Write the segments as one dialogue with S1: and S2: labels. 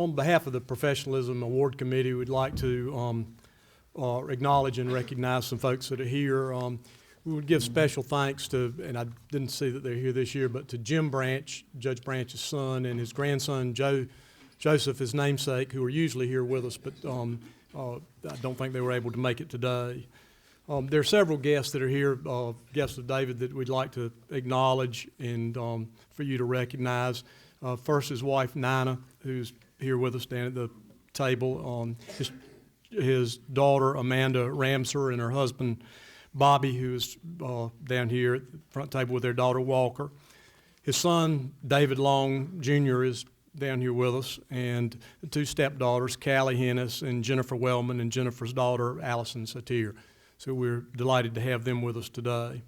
S1: On behalf of the Professionalism Award Committee, we'd like to acknowledge and recognize some folks that are here. We would give special thanks to, and I didn't see that they're here this year, but to Jim Branch, Judge Branch's son, and his grandson, Joseph, his namesake, who are usually here with us, but I don't think they were able to make it today. There are several guests that are here, guests of David, that we'd like to acknowledge and for you to recognize. First, his wife, Nina, who's here with us down at the table. His daughter, Amanda Ramser, and her husband, Bobby, who's down here at the front table with their daughter, Walker. His son, David Long, Jr., is down here with us, and the two stepdaughters, Callie Hennis and Jennifer Wellman, and Jennifer's daughter, Allison Satir. So we're delighted to have them with us today.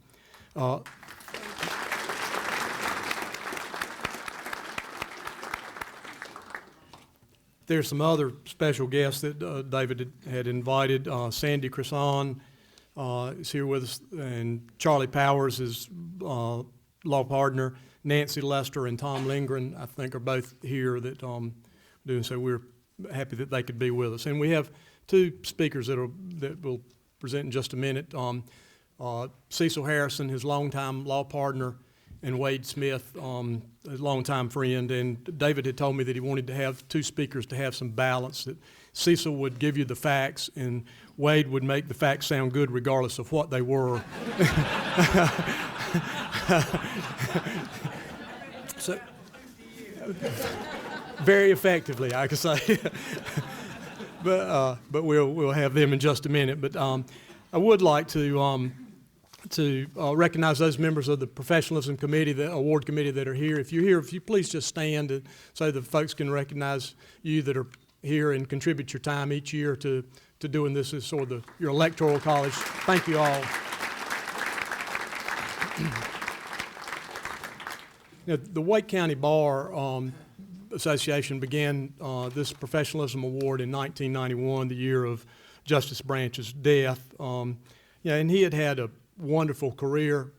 S1: There's some other special guests that David had invited. Sandy Crisson is here with us, and Charlie Powers is law partner. Nancy Lester and Tom Lindgren, I think, are both here that doing so. We're happy that they could be with us. And we have two speakers that will present in just a minute. Cecil Harrison, his longtime law partner, and Wade Smith, his longtime friend. And David had told me that he wanted to have two speakers to have some balance, that Cecil would give you the facts and Wade would make the facts sound good regardless of what they were. So, very effectively, I could say. But we'll have them in just a minute. But I would like to recognize those members of the Professionalism Committee, the Award Committee that are here. If you're here, if you please just stand and so the folks can recognize you that are here and contribute your time each year to doing this as sort of your electoral college. Thank you all. Now, the Wake County Bar Association began this Professionalism Award in 1991, the year of Justice Branch's death. And he had a wonderful career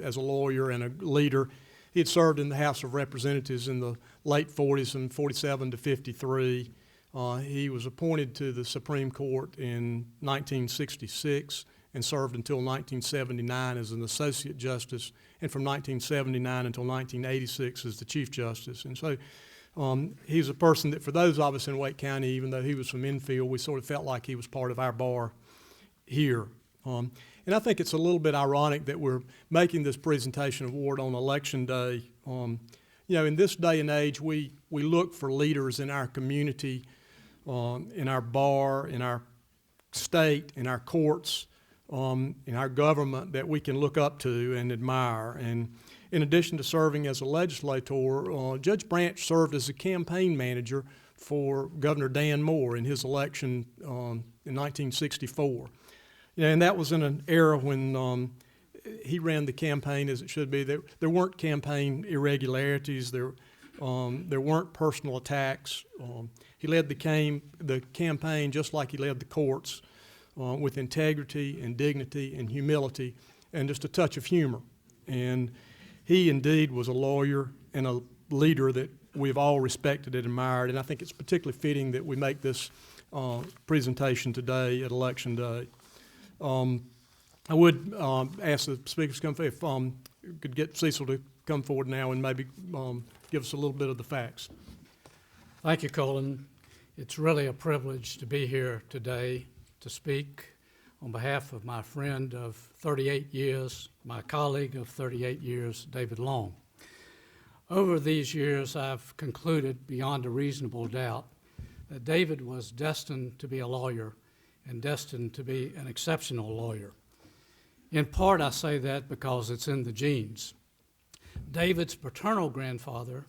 S1: as a lawyer and a leader. He had served in the House of Representatives in the late 40s, from 47 to 53. He was appointed to the Supreme Court in 1966 and served until 1979 as an Associate Justice, and from 1979 until 1986 as the Chief Justice. And so he's a person that, for those of us in Wake County, even though he was from Enfield, we sort of felt like he was part of our bar here. And I think it's a little bit ironic that we're making this presentation award on Election Day. In this day and age, we look for leaders in our community, in our bar, in our state, in our courts, in our government that we can look up to and admire. And in addition to serving as a legislator, Judge Branch served as a campaign manager for Governor Dan Moore in his election in 1964. And that was in an era when he ran the campaign as it should be. There weren't campaign irregularities. There weren't personal attacks. He led the campaign just like he led the courts, with integrity and dignity and humility and just a touch of humor. And he indeed was a lawyer and a leader that we've all respected and admired. And I think it's particularly fitting that we make this presentation today at Election Day. I would ask the speakers to come forward, if could get Cecil to come forward now and maybe give us a little bit of the facts.
S2: Thank you, Colin. It's really a privilege to be here today to speak on behalf of my friend of 38 years, my colleague of 38 years, David Long. Over these years, I've concluded beyond a reasonable doubt that David was destined to be a lawyer and destined to be an exceptional lawyer. In part, I say that because it's in the genes. David's paternal grandfather,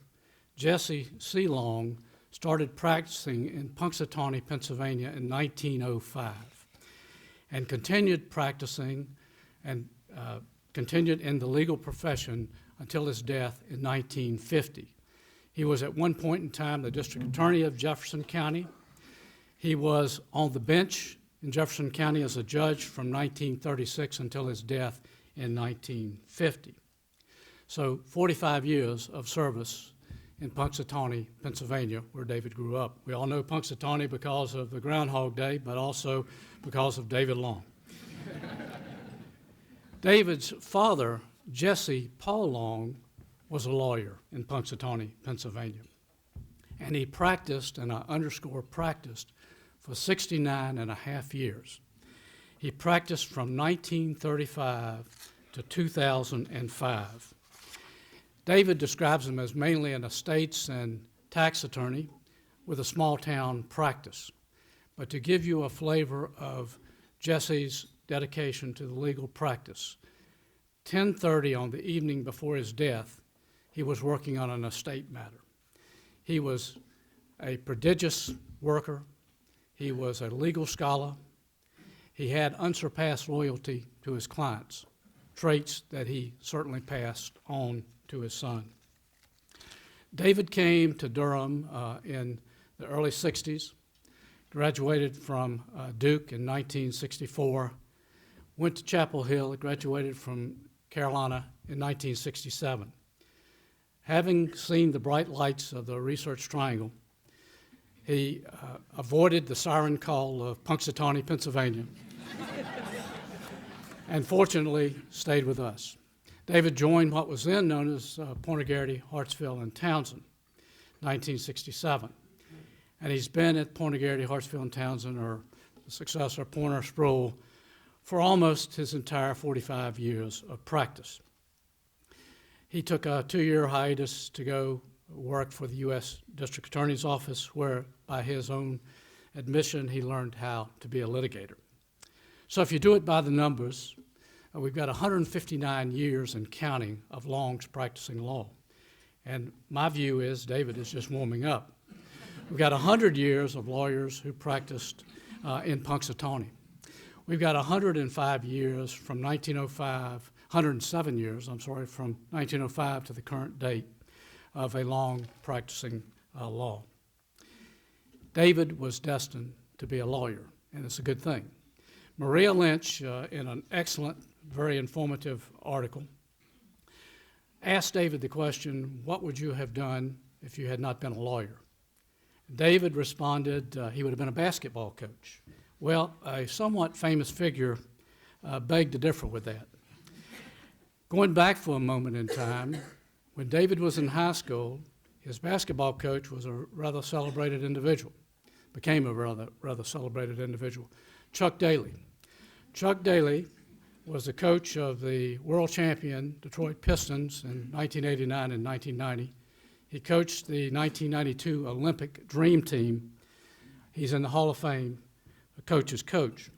S2: Jesse C. Long, started practicing in Punxsutawney, Pennsylvania in 1905 and continued practicing and continued in the legal profession until his death in 1950. He was at one point in time the district attorney of Jefferson County. He was on the bench in Jefferson County as a judge from 1936 until his death in 1950. So 45 years of service in Punxsutawney, Pennsylvania, where David grew up. We all know Punxsutawney because of the Groundhog Day, but also because of David Long. David's father, Jesse Paul Long, was a lawyer in Punxsutawney, Pennsylvania. And he practiced, and I underscore practiced, for 69 and a half years. He practiced from 1935 to 2005. David describes him as mainly an estates and tax attorney with a small town practice. But to give you a flavor of Jesse's dedication to the legal practice, 10:30 on the evening before his death, he was working on an estate matter. He was a prodigious worker. He was a legal scholar. He had unsurpassed loyalty to his clients, traits that he certainly passed on to his son. David came to Durham in the early 60s, graduated from Duke in 1964, went to Chapel Hill, graduated from Carolina in 1967. Having seen the bright lights of the Research Triangle, he avoided the siren call of Punxsutawney, Pennsylvania, and fortunately stayed with us. David joined what was then known as Pointer Garrity, Hartsville, and Townsend, 1967. And he's been at Pointer Garrity, Hartsville, and Townsend, or the successor, Pointer Sproul, for almost his entire 45 years of practice. He took a 2-year hiatus to go work for the U.S. District Attorney's Office, where, by his own admission, he learned how to be a litigator. So if you do it by the numbers, we've got 159 years and counting of Long's practicing law. And my view is David is just warming up. We've got 100 years of lawyers who practiced in Punxsutawney. We've got 105 years from 1905, 107 years, from 1905 to the current date of a long practicing law. David was destined to be a lawyer, and it's a good thing. Maria Lynch, in an excellent, very informative article, asked David the question, what would you have done if you had not been a lawyer? David responded, he would have been a basketball coach. Well, a somewhat famous figure begged to differ with that. Going back for a moment in time, when David was in high school, his basketball coach was a rather celebrated individual, became a rather celebrated individual, Chuck Daly. Chuck Daly was the coach of the world champion Detroit Pistons in 1989 and 1990. He coached the 1992 Olympic Dream Team. He's in the Hall of Fame, a coach's coach.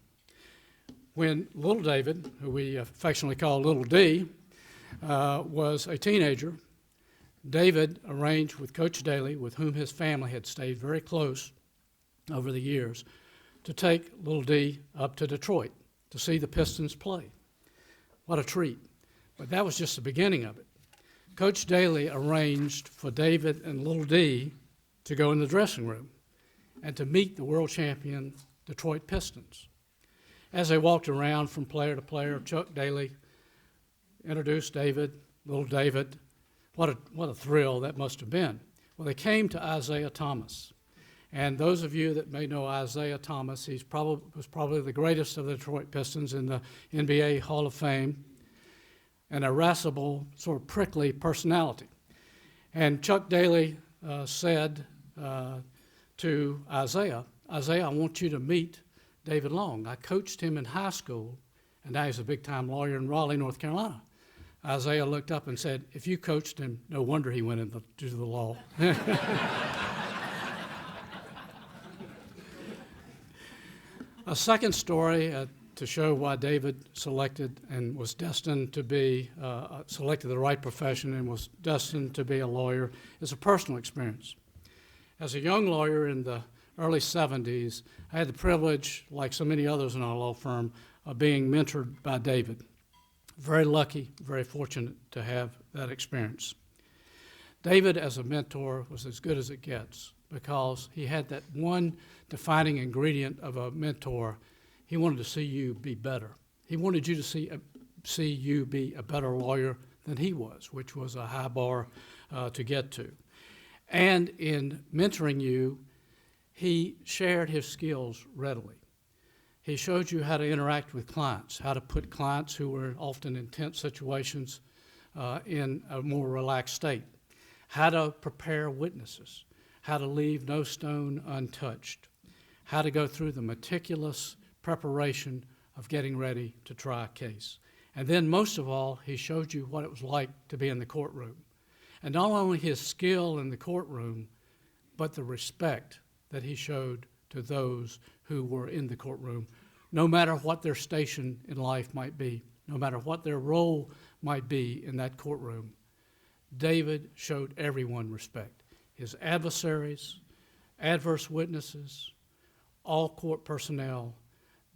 S2: When little David, who we affectionately call Little D, was a teenager, David arranged with Coach Daly, with whom his family had stayed very close over the years, to take little D up to Detroit to see the Pistons play. What a treat. But that was just the beginning of it. Coach Daly arranged for David and little D to go in the dressing room and to meet the world champion Detroit Pistons. As they walked around from player to player, Chuck Daly introduced David, little David. What a thrill that must have been. Well, they came to Isaiah Thomas. And those of you that may know Isaiah Thomas, was probably the greatest of the Detroit Pistons in the NBA Hall of Fame, an irascible, sort of prickly personality. And Chuck Daly said to Isaiah, I want you to meet David Long. I coached him in high school, and now he's a big-time lawyer in Raleigh, North Carolina. Isaiah looked up and said, if you coached him, no wonder he went into the law. A second story to show why David selected and was destined to be, selected the right profession and was destined to be a lawyer is a personal experience. As a young lawyer in the early 70s, I had the privilege, like so many others in our law firm, of being mentored by David. Very lucky, very fortunate to have that experience. David, as a mentor, was as good as it gets because he had that one defining ingredient of a mentor. He wanted to see you be better. He wanted you to see you be a better lawyer than he was, which was a high bar to get to. And in mentoring you, he shared his skills readily. He showed you how to interact with clients, how to put clients who were often in tense situations in a more relaxed state, how to prepare witnesses, how to leave no stone untouched, how to go through the meticulous preparation of getting ready to try a case. And then most of all, he showed you what it was like to be in the courtroom. And not only his skill in the courtroom, but the respect that he showed to those who were in the courtroom, no matter what their station in life might be, no matter what their role might be in that courtroom. David showed everyone respect. His adversaries, adverse witnesses, all court personnel.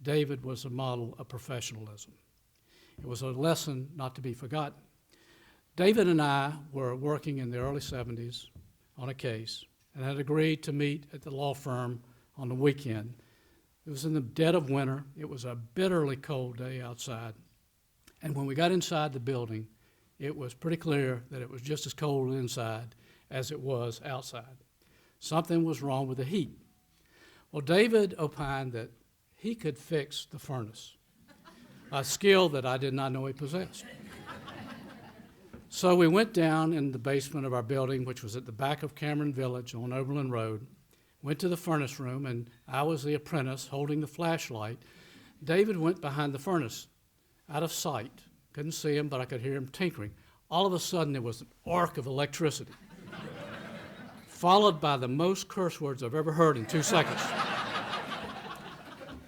S2: David was a model of professionalism. It was a lesson not to be forgotten. David and I were working in the early 70s on a case and had agreed to meet at the law firm on the weekend. It was in the dead of winter. It was a bitterly cold day outside. And when we got inside the building, it was pretty clear that it was just as cold inside as it was outside. Something was wrong with the heat. Well, David opined that he could fix the furnace, a skill that I did not know he possessed. So we went down in the basement of our building, which was at the back of Cameron Village on Oberlin Road, went to the furnace room, and I was the apprentice holding the flashlight. David went behind the furnace, out of sight. Couldn't see him, but I could hear him tinkering. All of a sudden, there was an arc of electricity, followed by the most curse words I've ever heard in 2 seconds.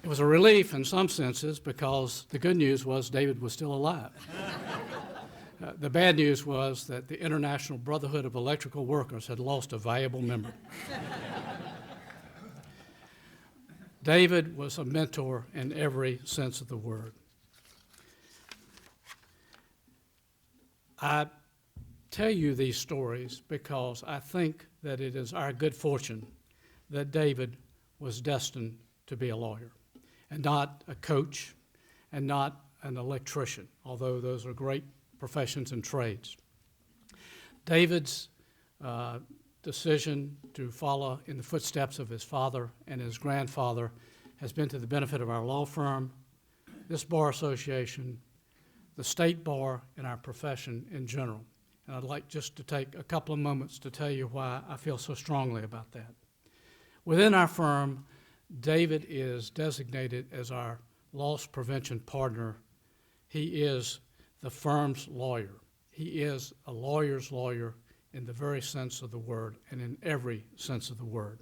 S2: It was a relief in some senses because the good news was David was still alive. The bad news was that the International Brotherhood of Electrical Workers had lost a valuable member. David was a mentor in every sense of the word. I tell you these stories because I think that it is our good fortune that David was destined to be a lawyer and not a coach and not an electrician, although those are great professions and trades. David's decision to follow in the footsteps of his father and his grandfather has been to the benefit of our law firm, this bar association, the state bar, and our profession in general. And I'd like just to take a couple of moments to tell you why I feel so strongly about that. Within our firm, David is designated as our loss prevention partner. He is the firm's lawyer. He is a lawyer's lawyer in the very sense of the word and in every sense of the word.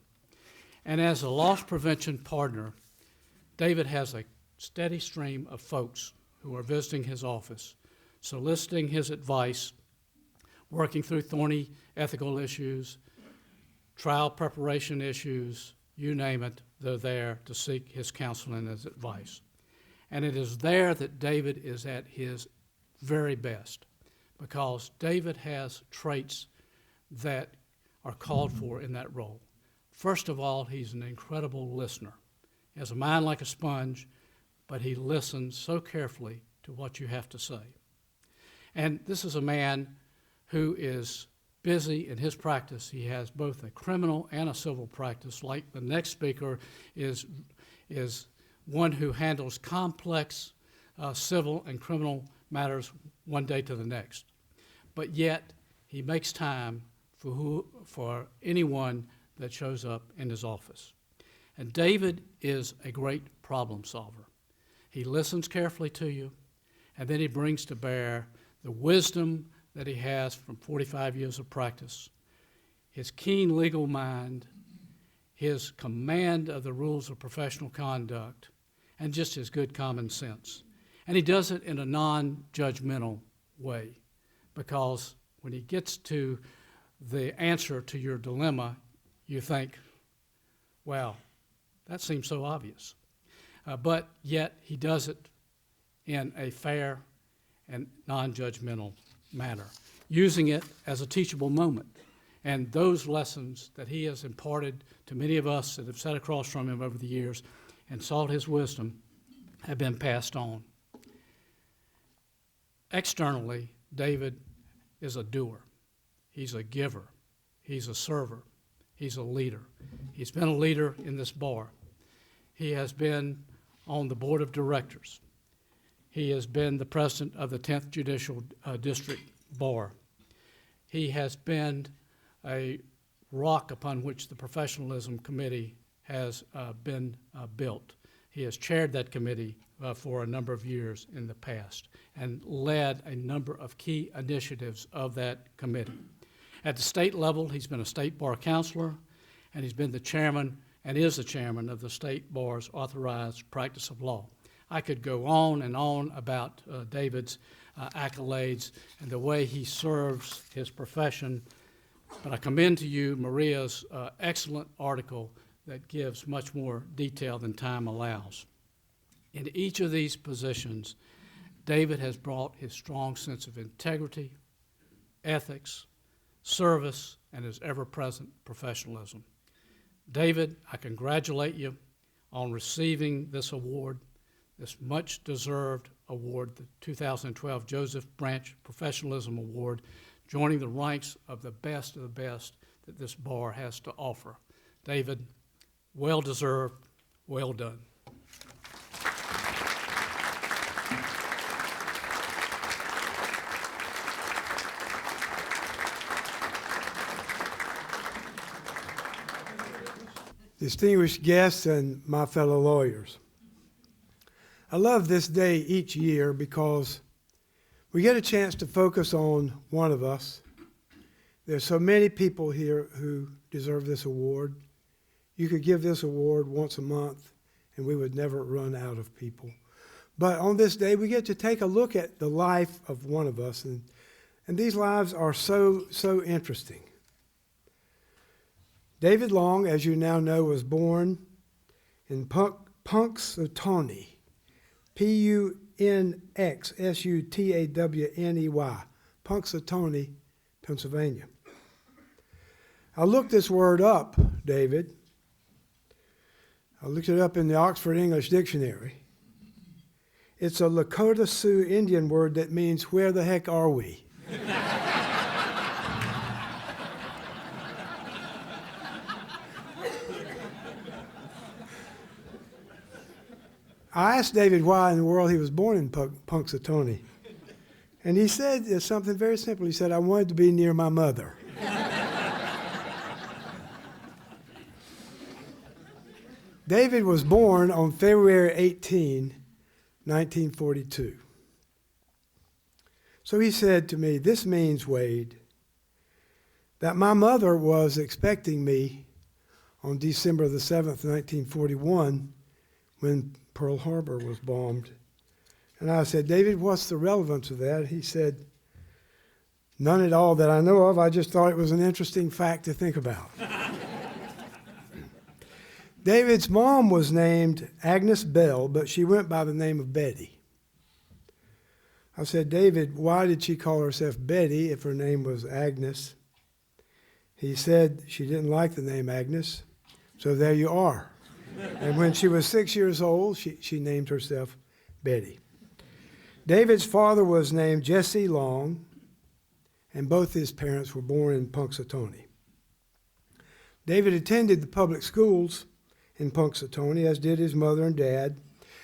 S2: And as a loss prevention partner, David has a steady stream of folks who are visiting his office, soliciting his advice, working through thorny ethical issues, trial preparation issues, you name it, they're there to seek his counsel and his advice. And it is there that David is at his very best, because David has traits that are called for in that role. First of all, he's an incredible listener. He has a mind like a sponge, but he listens so carefully to what you have to say. And this is a man who is busy in his practice. He has both a criminal and a civil practice. Like the next speaker is one who handles complex civil and criminal matters one day to the next. But yet, he makes time for anyone that shows up in his office. And David is a great problem solver. He listens carefully to you, and then he brings to bear the wisdom that he has from 45 years of practice, his keen legal mind, his command of the rules of professional conduct, and just his good common sense. And he does it in a non-judgmental way, because when he gets to the answer to your dilemma, you think, well, that seems so obvious. But yet he does it in a fair and non-judgmental manner, using it as a teachable moment. And those lessons that he has imparted to many of us that have sat across from him over the years and sought his wisdom have been passed on. Externally, David is a doer. He's a giver. He's a server. He's a leader. He's been a leader in this bar. He has been on the board of directors. He has been the president of the 10th Judicial District Bar. He has been a rock upon which the Professionalism Committee has been built. He has chaired that committee for a number of years in the past and led a number of key initiatives of that committee. At the state level, he's been a state bar counselor, and he's been the chairman and is the chairman of the state bar's authorized practice of law. I could go on and on about David's accolades and the way he serves his profession, but I commend to you Maria's excellent article that gives much more detail than time allows. In each of these positions, David has brought his strong sense of integrity, ethics, service, and his ever-present professionalism. David, I congratulate you on receiving this award, this much-deserved award, the 2012 Joseph Branch Professionalism Award, joining the ranks of the best that this bar has to offer. David, well-deserved, well done.
S3: Distinguished guests and my fellow lawyers. I love this day each year because we get a chance to focus on one of us. There's so many people here who deserve this award. You could give this award once a month and we would never run out of people. But on this day, we get to take a look at the life of one of us, and these lives are so interesting. David Long, as you now know, was born in Punxsutawney, Punxsutawney, Punxsutawney, Pennsylvania. I looked this word up, David. I looked it up in the Oxford English Dictionary. It's a Lakota Sioux Indian word that means, where the heck are we? I asked David why in the world he was born in Punxsutawney. And he said something very simple. He said, I wanted to be near my mother. David was born on February 18, 1942. So he said to me, this means, Wade, that my mother was expecting me on December the 7th, 1941, when Pearl Harbor was bombed. And I said, David, what's the relevance of that? He said, none at all that I know of. I just thought it was an interesting fact to think about. David's mom was named Agnes Bell, but she went by the name of Betty. I said, David, why did she call herself Betty if her name was Agnes? He said she didn't like the name Agnes, so there you are. And when she was 6 years old, she named herself Betty. David's father was named Jesse Long, and both his parents were born in Punxsutawney. David attended the public schools in Punxsutawney, as did his mother and dad.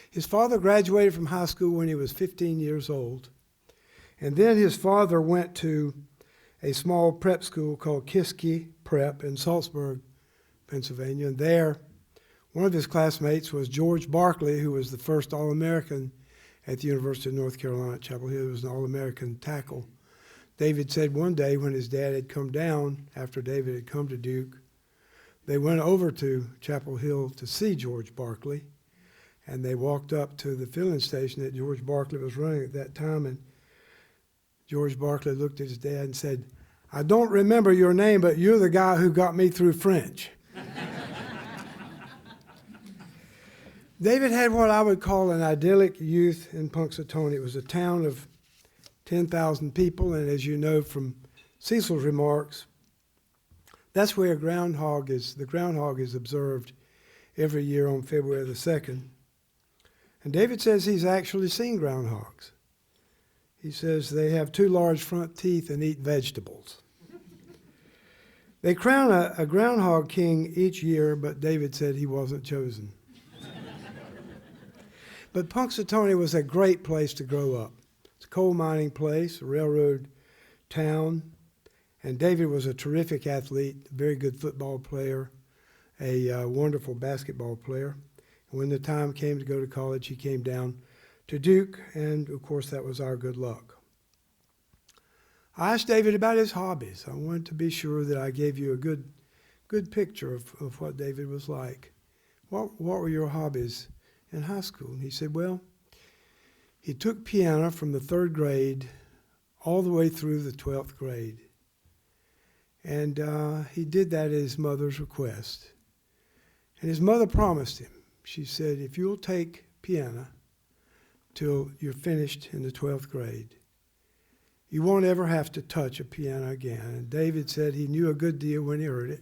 S3: His father graduated from high school when he was 15 years old. And then his father went to a small prep school called Kiski Prep in Salzburg, Pennsylvania. And there, one of his classmates was George Barkley, who was the first All-American at the University of North Carolina at Chapel Hill. He was an All-American tackle. David said one day when his dad had come down, after David had come to Duke, they went over to Chapel Hill to see George Barkley, and they walked up to the filling station that George Barkley was running at that time, and George Barkley looked at his dad and said, I don't remember your name, but you're the guy who got me through French. David had what I would call an idyllic youth in Punxsutawney. It was a town of 10,000 people, and as you know from Cecil's remarks, that's where the groundhog is observed every year on February the 2nd. And David says he's actually seen groundhogs. He says they have two large front teeth and eat vegetables. They crown a groundhog king each year, but David said he wasn't chosen. But Punxsutawney was a great place to grow up. It's a coal mining place, a railroad town, and David was a terrific athlete, a very good football player, a wonderful basketball player. And when the time came to go to college, he came down to Duke, and of course that was our good luck. I asked David about his hobbies. I wanted to be sure that I gave you a good picture of what David was like. What were your hobbies in high school? And he said, well, he took piano from the 3rd grade all the way through the 12th grade. And he did that at his mother's request. And his mother promised him. She said, if you'll take piano till you're finished in the 12th grade, you won't ever have to touch a piano again. And David said he knew a good deal when he heard it.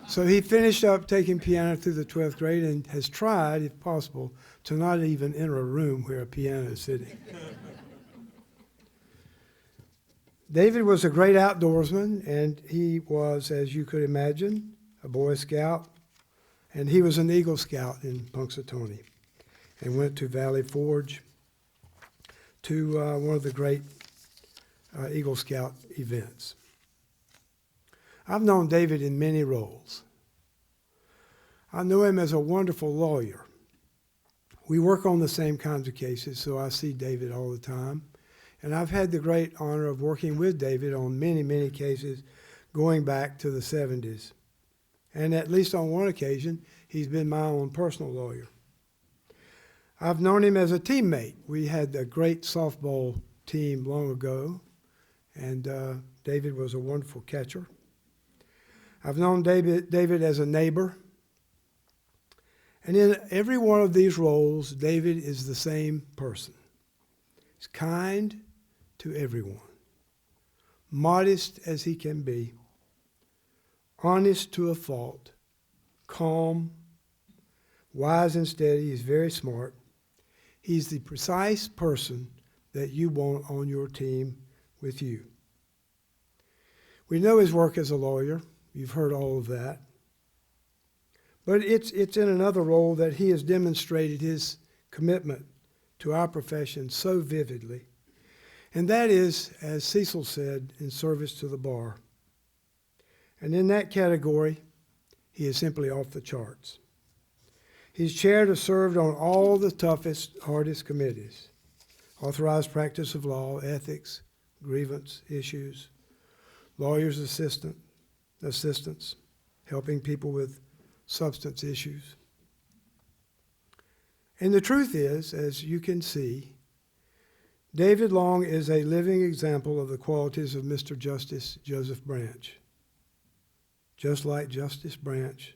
S3: So he finished up taking piano through the 12th grade and has tried, if possible, to not even enter a room where a piano is sitting. David was a great outdoorsman, and he was, as you could imagine, a Boy Scout, and he was an Eagle Scout in Punxsutawney and went to Valley Forge to one of the great Eagle Scout events. I've known David in many roles. I know him as a wonderful lawyer. We work on the same kinds of cases, so I see David all the time. And I've had the great honor of working with David on many, many cases going back to the 70s. And at least on one occasion, he's been my own personal lawyer. I've known him as a teammate. We had a great softball team long ago, and David was a wonderful catcher. I've known David as a neighbor. And in every one of these roles, David is the same person. He's kind to everyone, modest as he can be, honest to a fault, calm, wise and steady. He's very smart. He's the precise person that you want on your team with you. We know his work as a lawyer. You've heard all of that. But it's in another role that he has demonstrated his commitment to our profession so vividly. And that is, as Cecil said, in service to the bar. And in that category, he is simply off the charts. He's chaired or served on all the toughest, hardest committees: authorized practice of law, ethics, grievance issues, lawyers' assistants, helping people with substance issues. And the truth is, as you can see, David Long is a living example of the qualities of Mr. Justice Joseph Branch. Just like Justice Branch,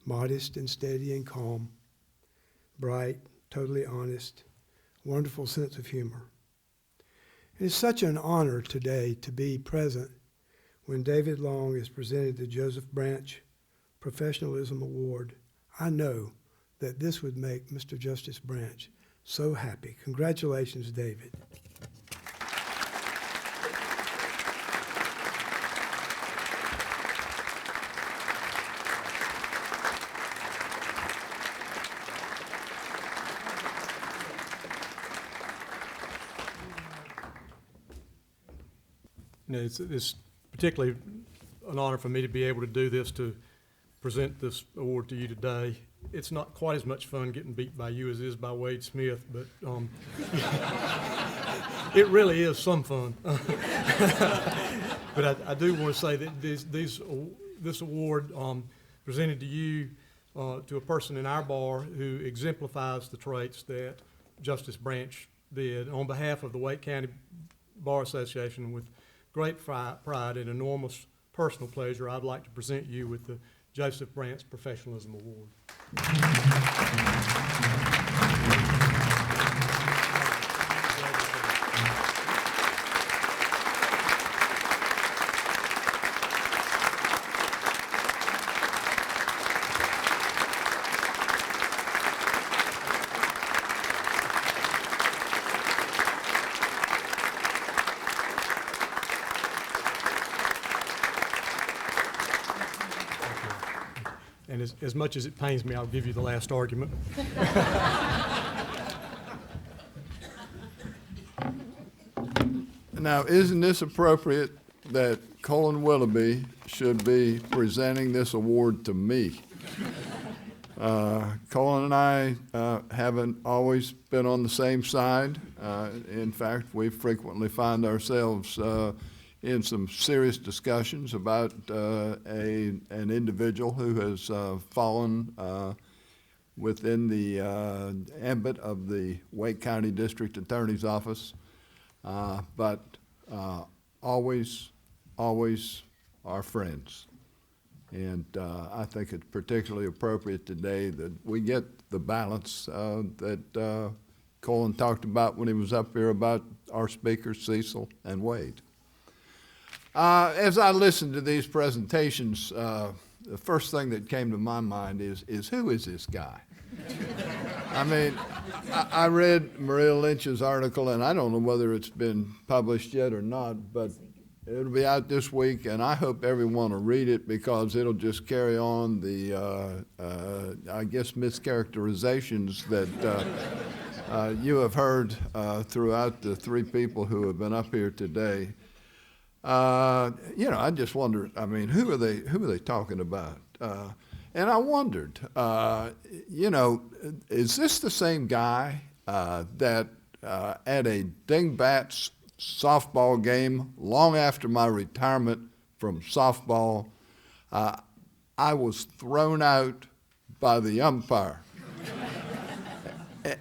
S3: modest and steady and calm, bright, totally honest, wonderful sense of humor. It is such an honor today to be present when David Long is presented the Joseph Branch Professionalism Award. I know that this would make Mr. Justice Branch so happy. Congratulations, David.
S1: You know, it's particularly an honor for me to be able to do this, to present this award to you today. It's not quite as much fun getting beat by you as it is by Wade Smith, but it really is some fun. But I do want to say that this award presented to you, to a person in our bar who exemplifies the traits that Justice Branch did. On behalf of the Wake County Bar Association, with great pride and enormous personal pleasure, I'd like to present you with the Joseph Branch Professionalism Award. And as much as it pains me, I'll give you the last argument.
S4: Now, isn't this appropriate that Colin Willoughby should be presenting this award to me? Colin and I haven't always been on the same side. In fact, we frequently find ourselves in some serious discussions about an individual who has fallen within the ambit of the Wake County District Attorney's Office, but always are friends. And I think it's particularly appropriate today that we get the balance that Colin talked about when he was up here about our speakers, Cecil and Wade. As I listened to these presentations, the first thing that came to my mind is who is this guy? I mean, I read Maria Lynch's article, and I don't know whether it's been published yet or not, but it'll be out this week, and I hope everyone will read it because it'll just carry on the, I guess, mischaracterizations that you have heard throughout the three people who have been up here today. I just wondered, I mean, who are they talking about? And I wondered, is this the same guy that at a Dingbats softball game long after my retirement from softball, I was thrown out by the umpire.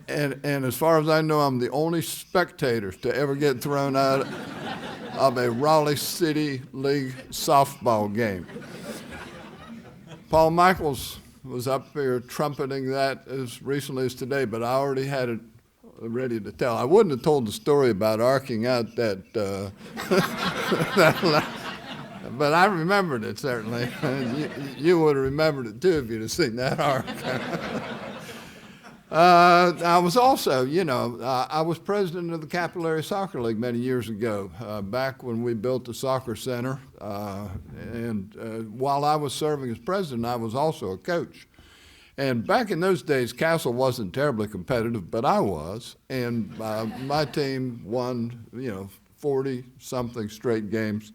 S4: And as far as I know, I'm the only spectator to ever get thrown out of a Raleigh City League softball game. Paul Michaels was up here trumpeting that as recently as today, but I already had it ready to tell. I wouldn't have told the story about arcing out that, but I remembered it certainly. You would have remembered it too if you'd have seen that arc. I was also, I was president of the Capital Area Soccer League many years ago, back when we built the soccer center. And while I was serving as president, I was also a coach. And back in those days, Castle wasn't terribly competitive, but I was. And my team won, 40-something straight games.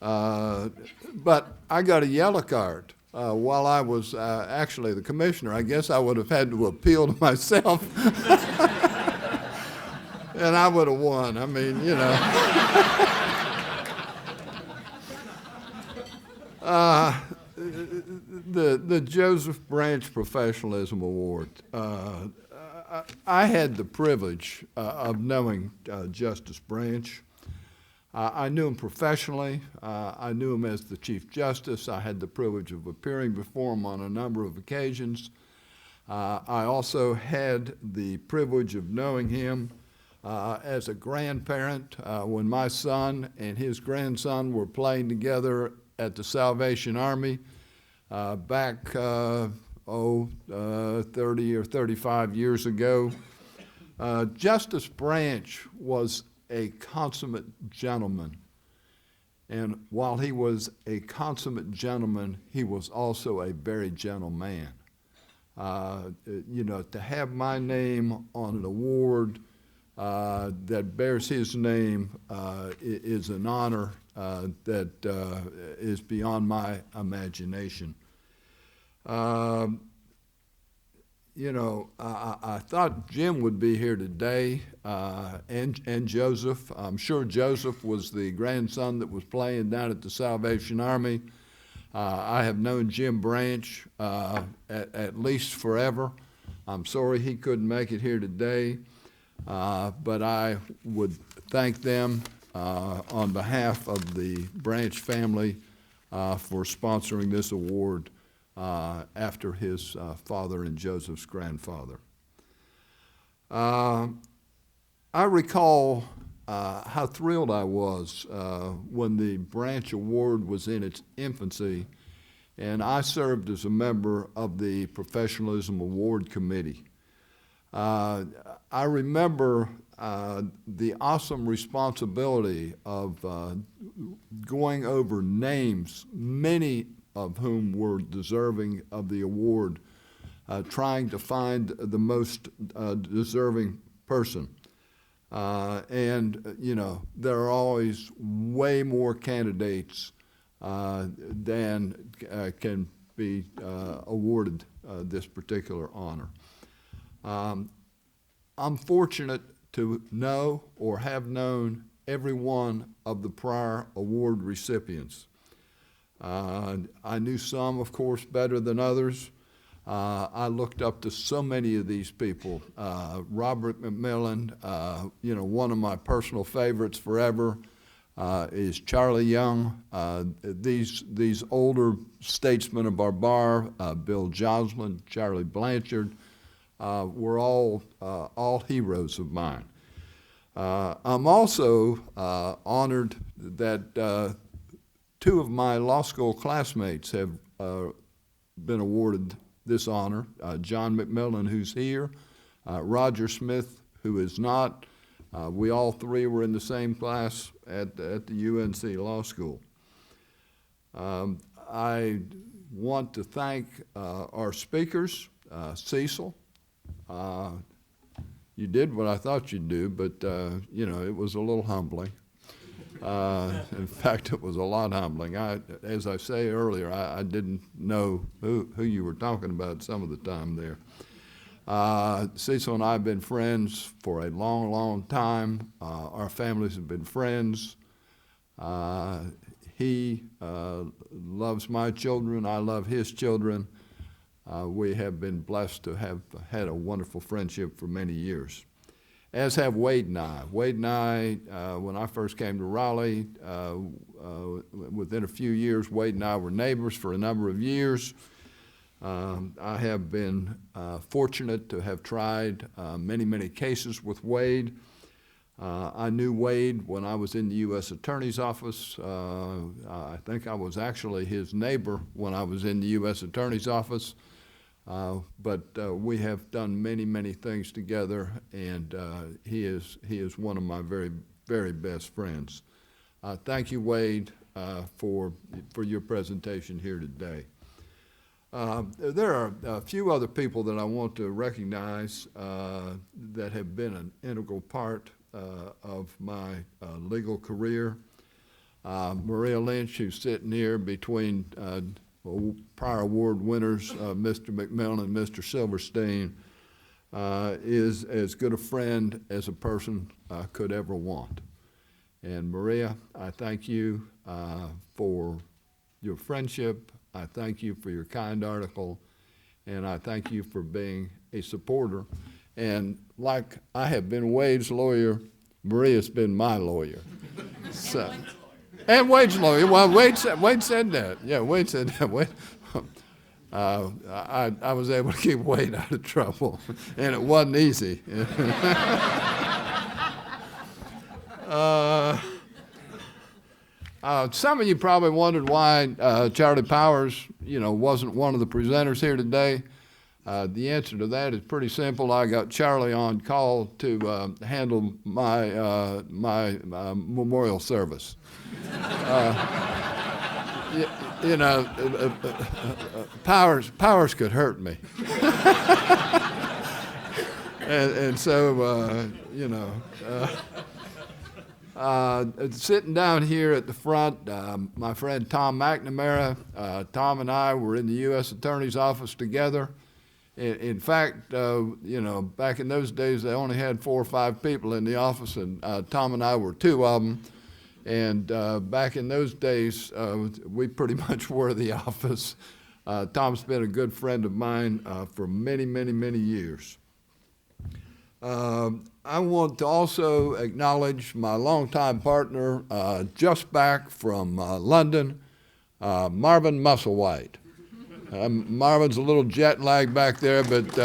S4: But I got a yellow card. While I was actually the commissioner. I guess I would have had to appeal to myself. And I would have won. I mean, the Joseph Branch Professionalism Award. I had the privilege of knowing Justice Branch. I knew him professionally. I knew him as the Chief Justice. I had the privilege of appearing before him on a number of occasions. I also had the privilege of knowing him as a grandparent when my son and his grandson were playing together at the Salvation Army back, 30 or 35 years ago. Justice Branch was a consummate gentleman. And while he was a consummate gentleman, he was also a very gentle man. To have my name on an award that bears his name is an honor that is beyond my imagination. I thought Jim would be here today, and Joseph. I'm sure Joseph was the grandson that was playing down at the Salvation Army. I have known Jim Branch at least forever. I'm sorry he couldn't make it here today, but I would thank them on behalf of the Branch family for sponsoring this award after his father and Joseph's grandfather. I recall how thrilled I was when the Branch Award was in its infancy, and I served as a member of the Professionalism Award Committee. I remember the awesome responsibility of going over names, many of whom were deserving of the award, trying to find the most deserving person. And, you know, there are always way more candidates than can be awarded this particular honor. I'm fortunate to know or have known every one of the prior award recipients. I knew some, of course, better than others. I looked up to so many of these people. Robert McMillan, you know, one of my personal favorites forever is Charlie Young. These older statesmen of our bar, Bill Joslin, Charlie Blanchard, were all heroes of mine. I'm also honored that two of my law school classmates have been awarded this honor. John McMillan, who's here, Roger Smith, who is not. We all three were in the same class at the UNC Law School. I want to thank our speakers, Cecil. You did what I thought you'd do, but you know, it was a little humbling. In fact, it was a lot humbling. As I say earlier, I didn't know who you were talking about some of the time there. Cecil and I have been friends for a long, long time. Our families have been friends. He loves my children. I love his children. We have been blessed to have had a wonderful friendship for many years, as have Wade and I. Wade and I, when I first came to Raleigh, within a few years, Wade and I were neighbors for a number of years. I have been fortunate to have tried many, many cases with Wade. I knew Wade when I was in the U.S. Attorney's Office. I think I was actually his neighbor when I was in the U.S. Attorney's Office. But we have done many, many things together, and he is one of my very, very best friends. Thank you, Wade, for your presentation here today. There are a few other people that I want to recognize that have been an integral part of my legal career. Maria Lynch, who's sitting here between prior award winners, Mr. McMillan and Mr. Silverstein, is as good a friend as a person could ever want. And Maria, I thank you for your friendship. I thank you for your kind article, and I thank you for being a supporter. And like I have been Wade's lawyer, Maria's been my lawyer. So, and Wade's lawyer. Well, Wade said that. Yeah, Wade said that. Wade, I was able to keep Wade out of trouble, and it wasn't easy. Some of you probably wondered why Charlie Powers, wasn't one of the presenters here today. The answer to that is pretty simple. I got Charlie on call to handle my memorial service. Powers could hurt me, and so sitting down here at the front, my friend Tom McNamara. Tom and I were in the U.S. Attorney's Office together. In fact, back in those days, they only had 4 or 5 people in the office, and Tom and I were 2 of them. And back in those days, we pretty much were the office. Tom's been a good friend of mine for many, many, many years. I want to also acknowledge my longtime partner, just back from London, Marvin Musselwhite. Marvin's a little jet lagged back there, but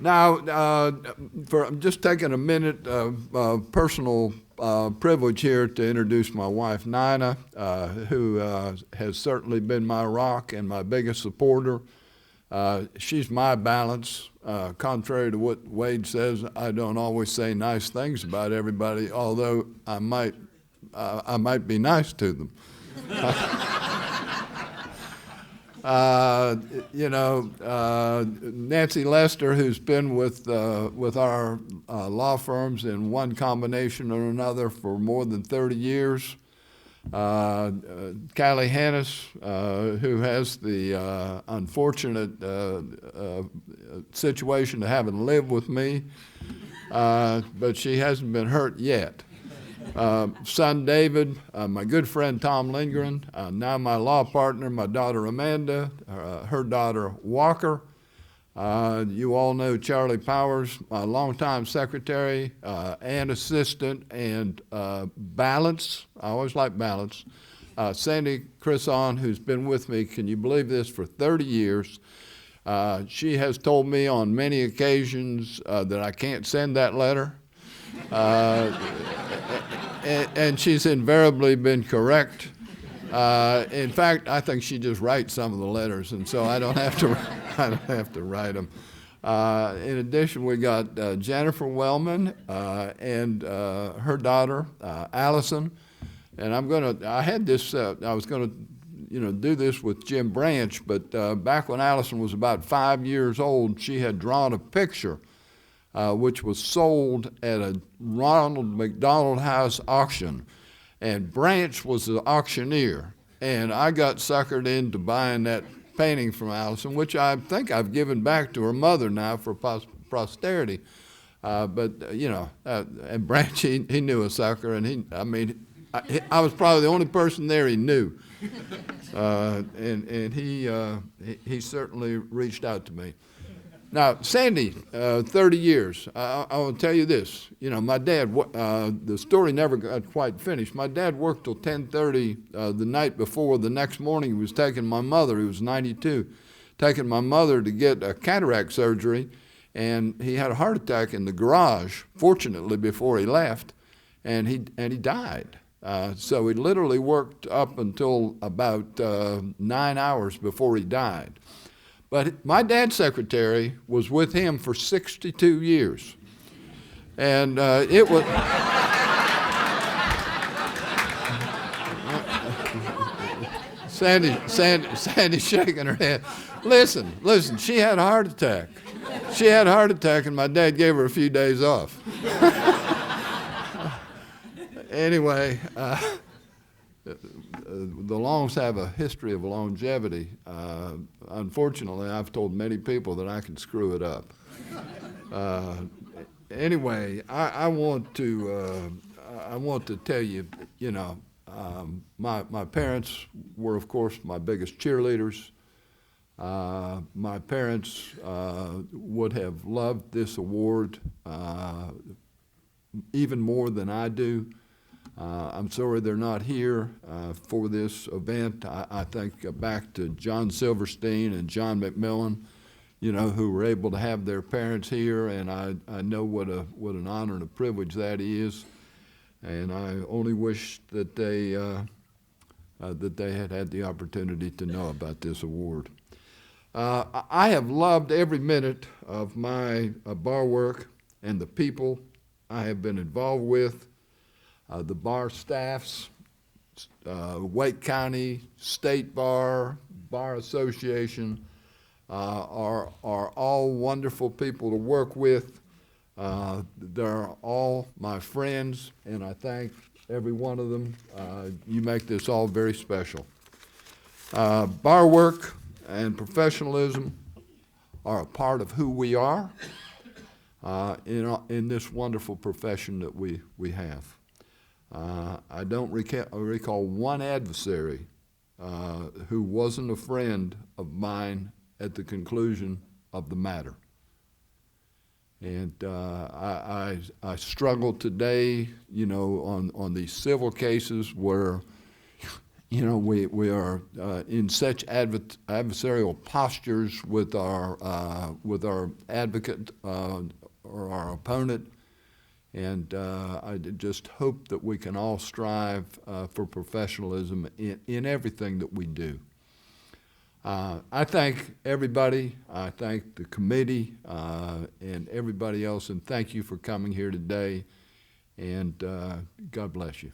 S4: Now, I'm just taking a minute of personal privilege here to introduce my wife, Nina, who has certainly been my rock and my biggest supporter. She's my balance. Contrary to what Wade says, I don't always say nice things about everybody, although I might I might be nice to them. Nancy Lester, who's been with our law firms in one combination or another for more than 30 years. Callie Hannes, who has the unfortunate situation of having lived with me, but she hasn't been hurt yet. Son David, my good friend Tom Lindgren, now my law partner, my daughter Amanda, her daughter Walker. You all know Charlie Powers, my longtime secretary and assistant, and Balance. I always like Balance. Sandy Crisson, who's been with me, can you believe this, for 30 years. She has told me on many occasions that I can't send that letter. And she's invariably been correct. In fact, I think she just writes some of the letters, and so I don't have to write them. In addition, we got Jennifer Wellman and her daughter Allison. And I was gonna, do this with Jim Branch, but back when Allison was about 5 years old, she had drawn a picture which was sold at a Ronald McDonald House auction. And Branch was the auctioneer. And I got suckered into buying that painting from Allison, which I think I've given back to her mother now for posterity. And Branch, he knew a sucker, and I was probably the only person there he knew. And he certainly reached out to me. Now, Sandy, 30 years. I want to tell you this. My dad, the story never got quite finished. My dad worked till 10:30 the night before. The next morning, he was taking my mother, he was 92, taking my mother to get a cataract surgery, and he had a heart attack in the garage, fortunately, before he left, and he died. So he literally worked up until about 9 hours before he died. But my dad's secretary was with him for 62 years. And it was... Sandy's shaking her head. Listen, she had a heart attack. She had a heart attack, and my dad gave her a few days off. Anyway, the Longs have a history of longevity. Unfortunately, I've told many people that I can screw it up. Anyway, I want to tell you, my parents were, of course, my biggest cheerleaders. My parents would have loved this award even more than I do. I'm sorry they're not here for this event. I think back to John Silverstein and John McMillan, who were able to have their parents here, and I know what an honor and a privilege that is. And I only wish that they had the opportunity to know about this award. I have loved every minute of my bar work and the people I have been involved with. The bar staffs, Wake County, State Bar, Bar Association are all wonderful people to work with. They're all my friends, and I thank every one of them. You make this all very special. Bar work and professionalism are a part of who we are in this wonderful profession that we have. I don't recall one adversary who wasn't a friend of mine at the conclusion of the matter. And I struggle today, on these civil cases where, we are in such adversarial postures with our advocate or our opponent. And I just hope that we can all strive for professionalism in everything that we do. I thank everybody. I thank the committee and everybody else, and thank you for coming here today. And God bless you.